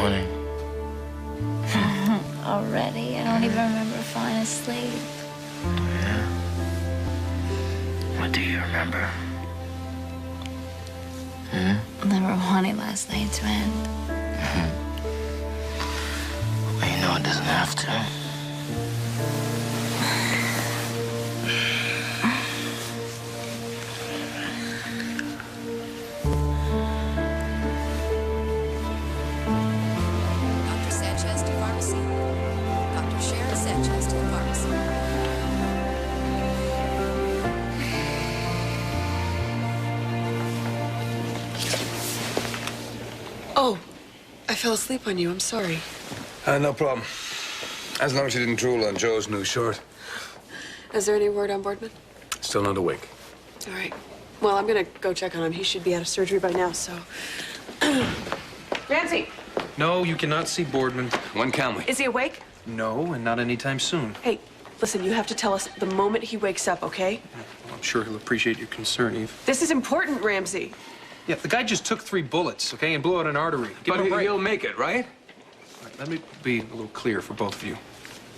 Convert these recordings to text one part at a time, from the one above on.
morning. Already? I don't even remember falling asleep. Yeah? What do you remember? I never wanted last night to end. Well, you know it doesn't have to. Oh, I fell asleep on you. I'm sorry. No problem. As long as you didn't drool on Joe's new shirt. Is there any word on Boardman? Still not awake. All right. Well, I'm gonna go check on him. He should be out of surgery by now, so... Ramsey! No, you cannot see Boardman. When can we? Is he awake? No, and not anytime soon. Hey, listen, you have to tell us the moment he wakes up, okay? Well, I'm sure he'll appreciate your concern, Eve. This is important, Ramsey. Yeah, the guy just took 3 bullets, okay, and blew out an artery. Give him a break. He'll make it, right? All right, let me be a little clear for both of you.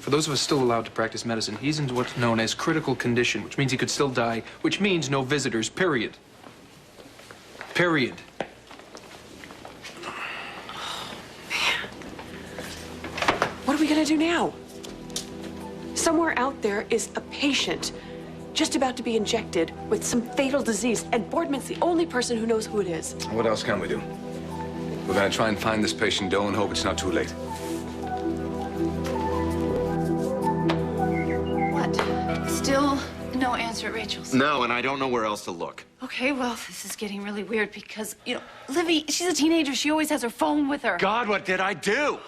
For those of us still allowed to practice medicine, he's in what's known as critical condition, which means he could still die, which means no visitors, period. Period. What are we gonna do now? Somewhere out there is a patient just about to be injected with some fatal disease, and Boardman's the only person who knows who it is. What else can we do? We're gonna try and find this patient, Doe, and hope it's not too late. What? Still no answer at Rachel's? No, and I don't know where else to look. Okay, well, this is getting really weird because, you know, Livy, she's a teenager. She always has her phone with her. God, what did I do?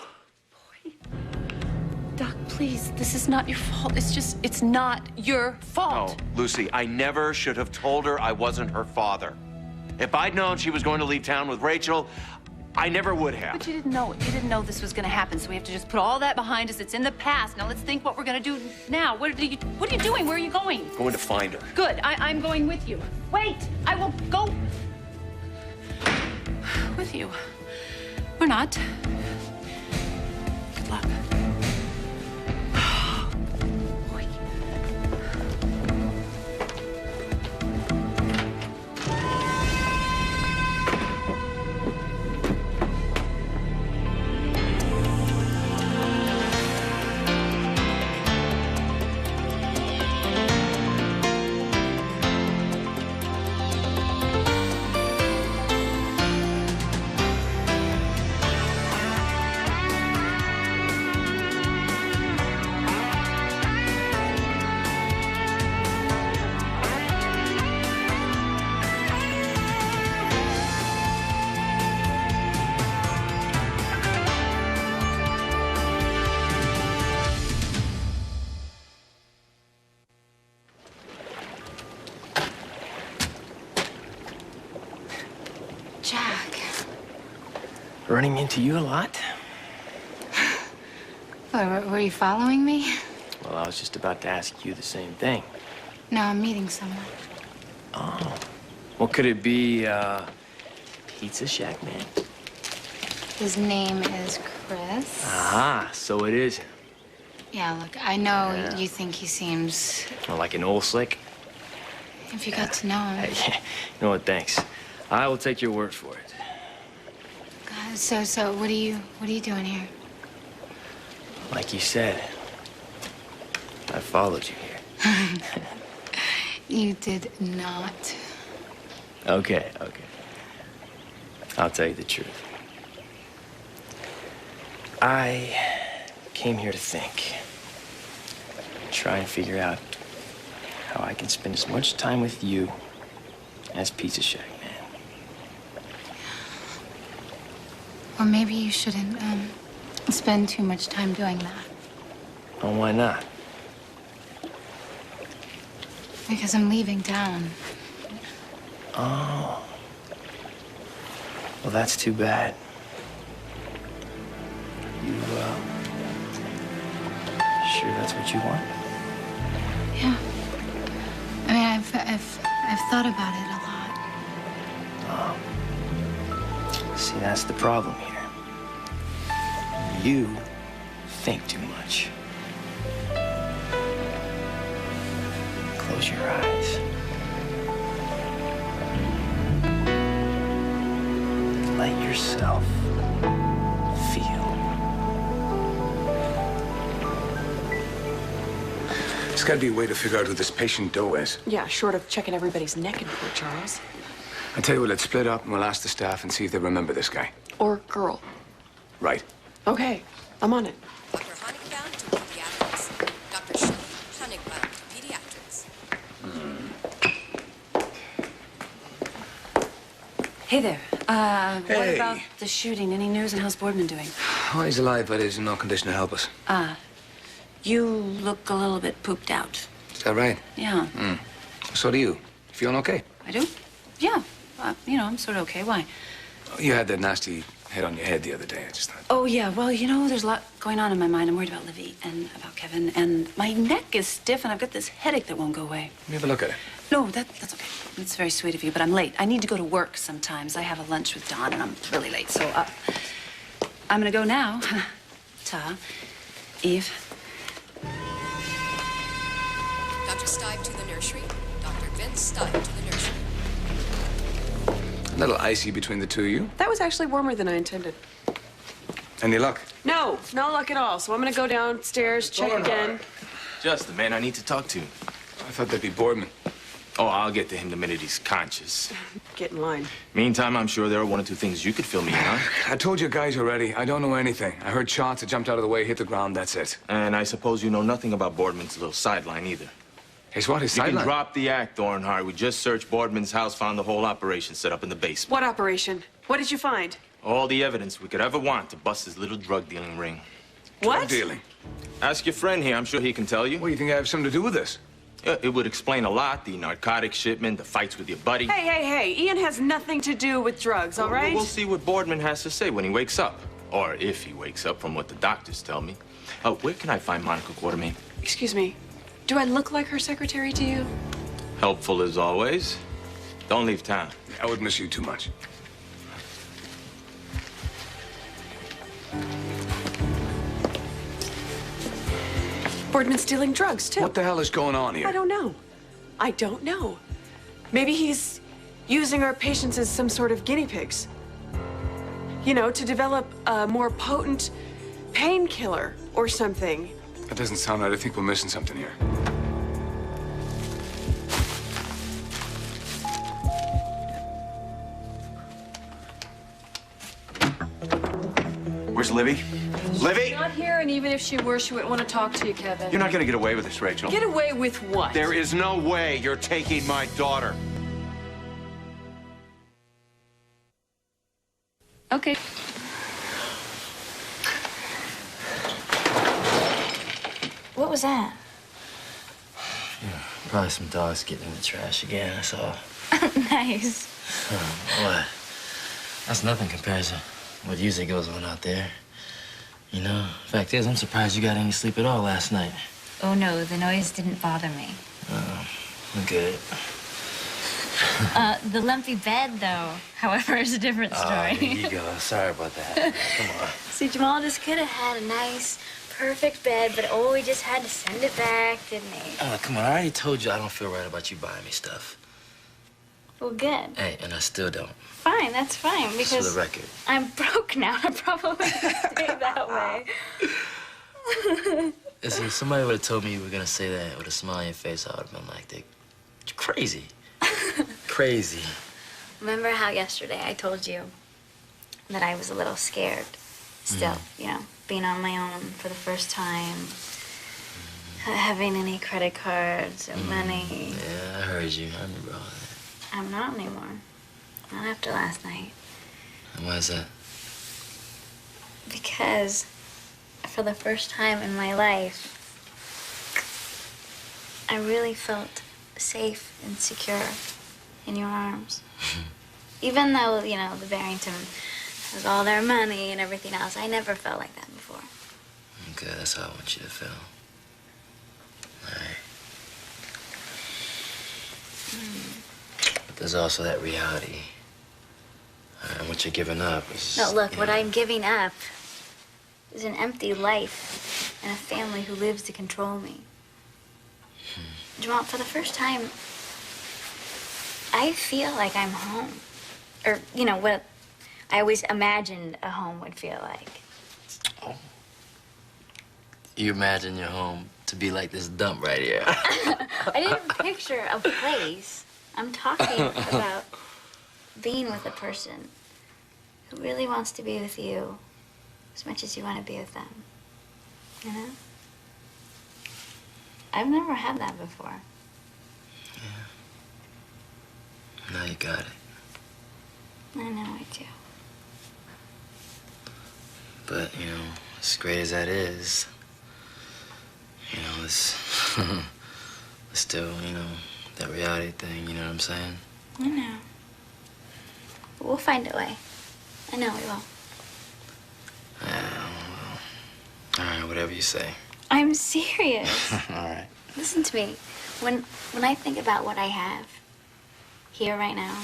Doc, please, this is not your fault. It's not your fault. Oh, Lucy, I never should have told her I wasn't her father. If I'd known she was going to leave town with Rachel, I never would have. But you didn't know it. You didn't know this was going to happen, so we have to just put all that behind us. It's in the past. Now let's think what we're going to do now. What are you doing? Where are you going? Going to find her. Good. I'm going with you. Wait, I will go with you. Or not. Good luck. Jack. Running into you a lot? Were you following me? Well, I was just about to ask you the same thing. No, I'm meeting someone. Oh. Well, could it be, Pizza Shack Man? His name is Chris. Ah, so it is him. Yeah, look, I know Yeah. you think he seems... Well, like an old slick? If you got to know him. Hey, you know what, thanks. I will take your word for it. So what are you doing here? Like you said, I followed you here. You did not. Okay. I'll tell you the truth. I came here to think. Try and figure out how I can spend as much time with you as Pizza Shack Man. Well, maybe you shouldn't spend too much time doing that. Oh, why not? Because I'm leaving town. Oh. Well, that's too bad. You, sure that's what you want? Yeah. I mean, I've thought about it a lot. Oh. See, that's the problem here. You think too much. Close your eyes. Let yourself feel. There's got to be a way to figure out who this patient Doe is. Yeah, short of checking everybody's neck in Port Charles. I tell you what, let's split up and we'll ask the staff and see if they remember this guy. Or girl. Right. Okay, I'm on it. Dr. Honigbound to pediatrics. Dr. Shelley Honigbound to pediatrics. Hey there. What Hey. about the shooting? Any news, and how's Boardman doing? Oh, he's alive, but he's in no condition to help us. You look a little bit pooped out. Is that right? Yeah. So do you. You feeling okay? I do? Yeah. You know, I'm sort of okay. Why? Oh, you had that nasty hit on your head the other day, I just thought. Oh, yeah. Well, you know, there's a lot going on in my mind. I'm worried about Livy and about Kevin, and my neck is stiff, and I've got this headache that won't go away. Let me have a look at it. No, that's okay. It's very sweet of you, but I'm late. I need to go to work sometimes. I have a lunch with Don, and I'm really late, so I'm gonna go now. Ta. Eve. Dr. Stipe to the nursery. Dr. Vince Stipe to the nursery. A little icy between the two of you. That was actually warmer than I intended. Any luck? No luck at all. So I'm gonna go downstairs, check again. Just the man I need to talk to. I thought that'd be Boardman. Oh, I'll get to him the minute he's conscious. Get in line. Meantime, I'm sure there are one or two things you could fill me in on. I told you guys already. I don't know anything. I heard shots. I jumped out of the way, hit the ground. That's it. And I suppose you know nothing about Boardman's little sideline either. His what? His You can sideline? drop the act, Thornhart. We just searched Boardman's house, found the whole operation set up in the basement. What operation? What did you find? All the evidence we could ever want to bust his little drug dealing ring. What? Drug dealing. Ask your friend here. I'm sure he can tell you. What, you think I have something to do with this? Yeah, it would explain a lot. The narcotic shipment, the fights with your buddy. Hey. Ian has nothing to do with drugs, all right? We'll see what Boardman has to say when he wakes up. Or if he wakes up, from what the doctors tell me. Where can I find Monica Quartermain? Excuse me. Do I look like her secretary to you? Helpful as always. Don't leave town. I would miss you too much. Boardman's stealing drugs, too. What the hell is going on here? I don't know. Maybe he's using our patients as some sort of guinea pigs. You know, to develop a more potent painkiller or something. That doesn't sound right. I think we're missing something here. Where's Livy? Livy! Not here, and even if she were, she wouldn't want to talk to you, Kevin. You're not gonna get away with this, Rachel. Get away with what? There is no way you're taking my daughter. Okay. What was that? Probably some dogs getting in the trash again, that's all. Nice. What? That's nothing compared to what usually goes on out there. You know, fact is, I'm surprised you got any sleep at all last night. Oh, no, the noise didn't bother me. I'm good. The lumpy bed, though, however, is a different story. Here you go. Sorry about that. Come on. See, Jamal just could have had a nice, perfect bed, but oh, we just had to send it back, didn't he? Oh, come on. I already told you I don't feel right about you buying me stuff. Well, good. Hey, and I still don't. Fine, that's fine, Just for because the record. I'm broke now. I probably stay that way. Listen, if somebody would have told me you were going to say that with a smile on your face, I would have been like, you're crazy. Crazy. Remember how yesterday I told you that I was a little scared still, you know, being on my own for the first time, not having any credit cards or money. Yeah, I heard you. I remember all that. I'm not anymore. Not after last night. And why is that? Because for the first time in my life, I really felt safe and secure in your arms. Even though, you know, the Barrington has all their money and everything else, I never felt like that before. Okay, that's how I want you to feel. All right. But there's also that reality. And what you're giving up is... No, look, you what know, I'm giving up is an empty life and a family who lives to control me. Jamal, for the first time, I feel like I'm home. Or, you know, what I always imagined a home would feel like. Oh. You imagine your home to be like this dump right here. I didn't picture a place. I'm talking about being with a person who really wants to be with you as much as you want to be with them. You know? I've never had that before. Yeah. Now you got it. I know I do. But, you know, as great as that is, you know, it's still, you know, that reality thing, you know what I'm saying? I know. But we'll find a way. I know we will. All right, whatever you say. I'm serious. All right. Listen to me. When I think about what I have here right now,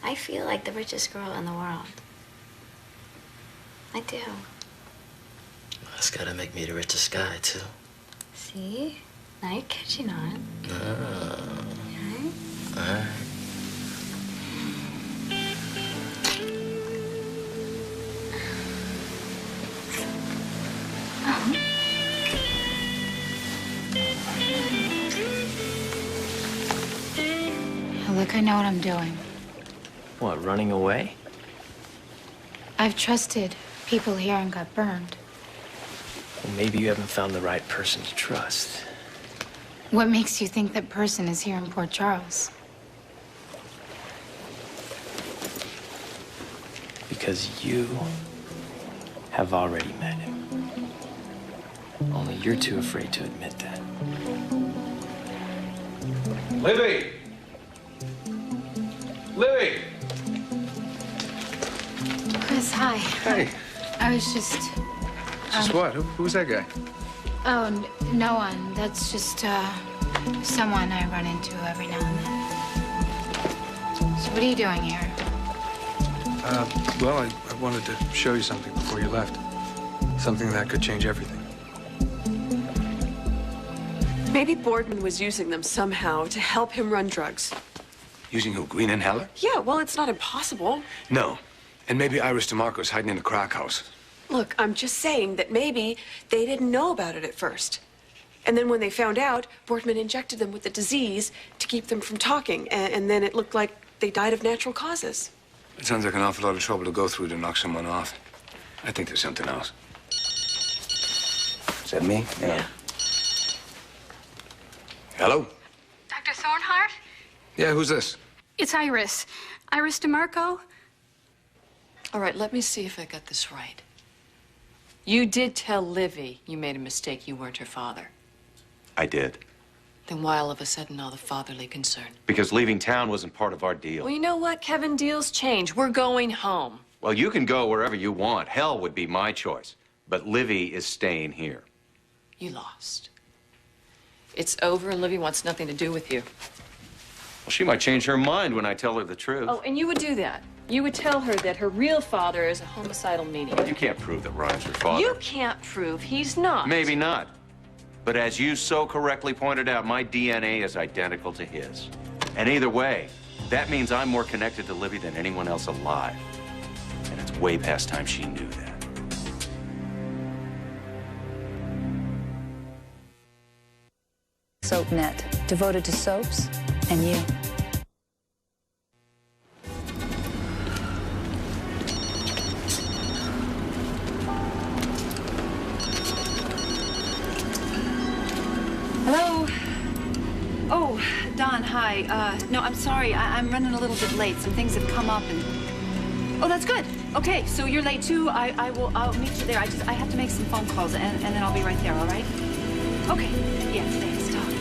I feel like the richest girl in the world. I do. That's gotta make me the richest guy, too. See? Now you're catching on. All right. Look, I know what I'm doing. What, running away? I've trusted people here and got burned. Well, maybe you haven't found the right person to trust. What makes you think that person is here in Port Charles? Because you have already met him. Only you're too afraid to admit that. Libby! Libby! Chris, hi. Hey. I was just... Just what? Who's that guy? Oh, no one. That's just, someone I run into every now and then. So what are you doing here? Well, I wanted to show you something before you left. Something that could change everything. Maybe Boardman was using them somehow to help him run drugs. Using who, Green and Heller? Yeah, well, it's not impossible. No. And maybe Iris DeMarco's hiding in the crack house. Look, I'm just saying that maybe they didn't know about it at first. And then when they found out, Boardman injected them with the disease to keep them from talking. And then it looked like they died of natural causes. It sounds like an awful lot of trouble to go through to knock someone off. I think there's something else. Is that me? Yeah. Hello? Dr. Thornhart? Yeah, who's this? It's Iris. Iris DeMarco? All right, let me see if I got this right. You did tell Livy you made a mistake, you weren't her father. I did. Then why all of a sudden all the fatherly concern? Because leaving town wasn't part of our deal. Well, you know what, Kevin? Deals change. We're going home. Well, you can go wherever you want. Hell would be my choice. But Livy is staying here. You lost. It's over, and Livy wants nothing to do with you. Well, she might change her mind when I tell her the truth. Oh, and you would do that. You would tell her that her real father is a homicidal maniac. You can't prove that Ryan's her father. You can't prove he's not. Maybe not. But as you so correctly pointed out, my DNA is identical to his. And either way, that means I'm more connected to Livy than anyone else alive. And it's way past time she knew that. SoapNet, devoted to soaps and you. Hello? Oh, Don, hi. No, I'm sorry. I'm running a little bit late. Some things have come up and... Oh, that's good. Okay, so you're late too. I'll meet you there. I have to make some phone calls and then I'll be right there, all right? Okay. Yeah, thanks, Don.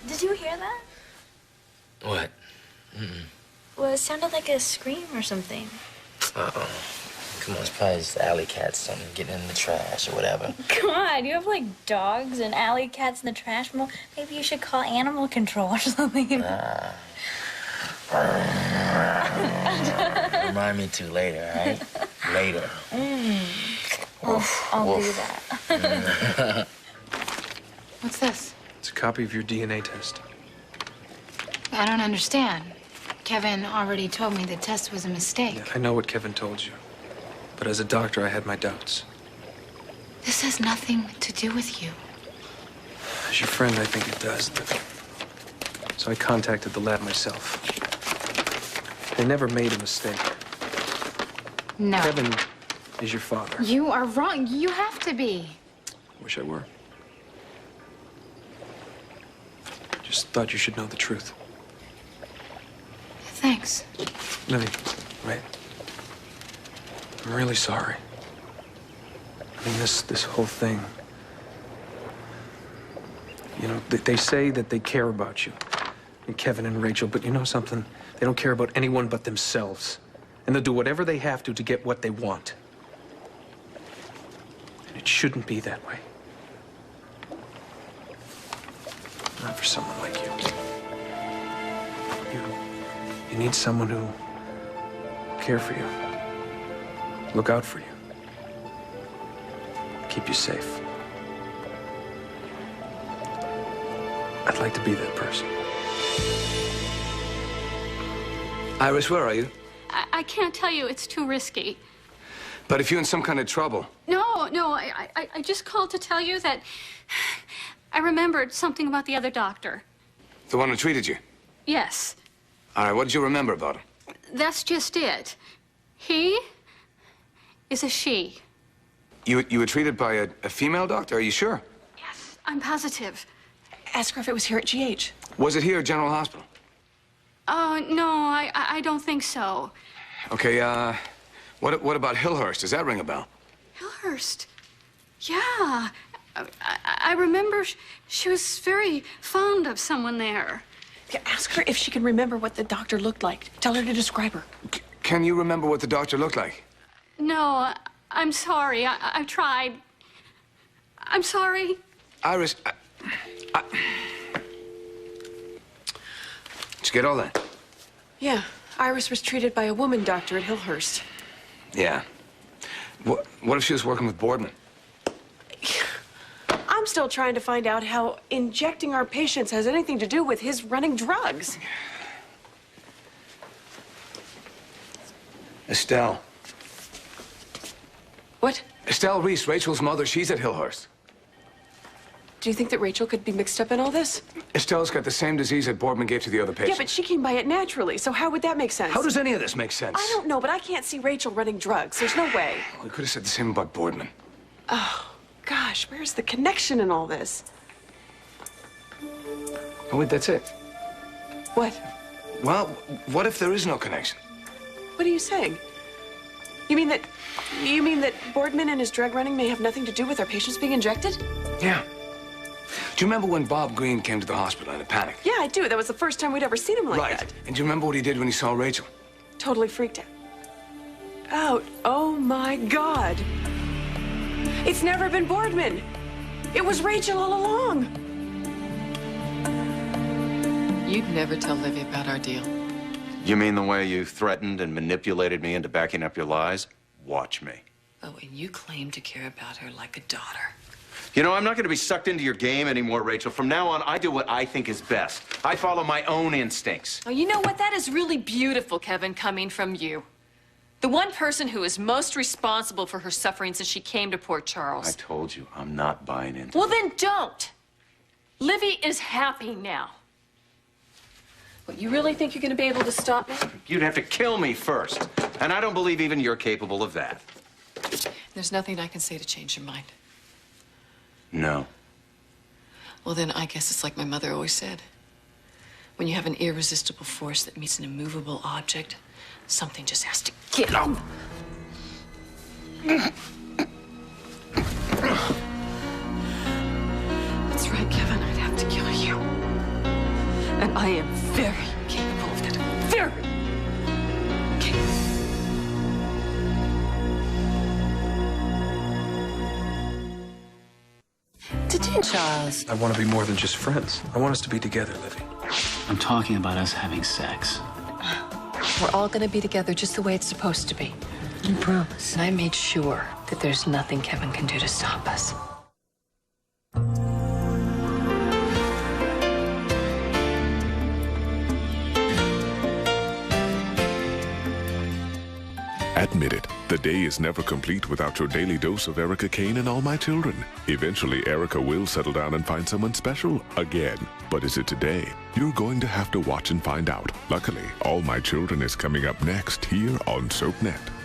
Did you hear that? What? Mm-mm. Well, it sounded like a scream or something. Uh-oh. Come on, it's probably just alley cats, something getting in the trash or whatever. God, you have like dogs and alley cats in the trash. Well, maybe you should call animal control or something. Remind me to later, all right? Later. I'll do that. What's this? It's a copy of your DNA test. I don't understand. Kevin already told me the test was a mistake. Yeah, I know what Kevin told you. But as a doctor, I had my doubts. This has nothing to do with you. As your friend, I think it does. But... So I contacted the lab myself. They never made a mistake. No. Kevin is your father. You are wrong. You have to be. Wish I were. Just thought you should know the truth. Thanks. Livy, wait. I'm really sorry. I mean, this whole thing. You know, they say that they care about you, and Kevin and Rachel, but you know something? They don't care about anyone but themselves. And they'll do whatever they have to get what they want. And it shouldn't be that way. Not for someone like you. You need someone who will care for you, look out for you, keep you safe. I'd like to be that person. Iris, where are you? I can't tell you. It's too risky. But if you're in some kind of trouble... No, I just called to tell you that I remembered something about the other doctor. The one who treated you? Yes, All right, what did you remember about him? that's just it. He is a she. You were treated by a female doctor, are you sure? I'm positive. Ask her if it was here at GH. Was it here at General Hospital? Oh, no, I don't think so. Okay, what about Hillhurst? Does that ring a bell? Hillhurst. Yeah. I remember she was very fond of someone there. Yeah, ask her if she can remember what the doctor looked like. Tell her to describe her. Can you remember what the doctor looked like? No, I'm sorry. I tried. I'm sorry. Iris, did you get all that? Yeah, Iris was treated by a woman doctor at Hillhurst. Yeah. What if she was working with Boardman? I'm still trying to find out how injecting our patients has anything to do with his running drugs. Estelle. What? Estelle Reese, Rachel's mother, she's at Hillhurst. Do you think that Rachel could be mixed up in all this? Estelle's got the same disease that Boardman gave to the other Yeah, patient. but she came by it naturally, so how would that make sense? How does any of this make sense? I don't know, but I can't see Rachel running drugs. There's no way. We could have said the same about Boardman. Oh, gosh, where's the connection in all this? Oh, wait, that's it. What? Well, what if there is no connection? What are you saying? You mean that Boardman and his drug running may have nothing to do with our patients being injected? Yeah. Do you remember when Bob Green came to the hospital in a panic? Yeah, I do. That was the first time we'd ever seen him like that. And do you remember what he did when he saw Rachel? Totally freaked out. Oh, my God. It's never been Boardman. It was Rachel all along. You'd never tell Livy about our deal. You mean the way you threatened and manipulated me into backing up your lies? Watch me. Oh, and you claim to care about her like a daughter. You know, I'm not going to be sucked into your game anymore, Rachel. From now on, I do what I think is best. I follow my own instincts. Oh, you know what? That is really beautiful, Kevin, coming from you. The one person who is most responsible for her suffering since she came to Port Charles. I told you, I'm not buying into Well, then don't. Livy is happy now. What, you really think you're going to be able to stop me? You'd have to kill me first. And I don't believe even you're capable of that. There's nothing I can say to change your mind. No. Well, then I guess it's like my mother always said. When you have an irresistible force that meets an immovable object, something just has to get up. That's right, Kevin. I'd have to kill you. And I am very capable of that. Very. Charles. I want to be more than just friends. I want us to be together, Livy. I'm talking about us having sex. We're all gonna be together just the way it's supposed to be. You promise. And I made sure that there's nothing Kevin can do to stop us. Admit it, the day is never complete without your daily dose of Erica Kane and All My Children. Eventually, Erica will settle down and find someone special again. But is it today? You're going to have to watch and find out. Luckily, All My Children is coming up next here on SoapNet.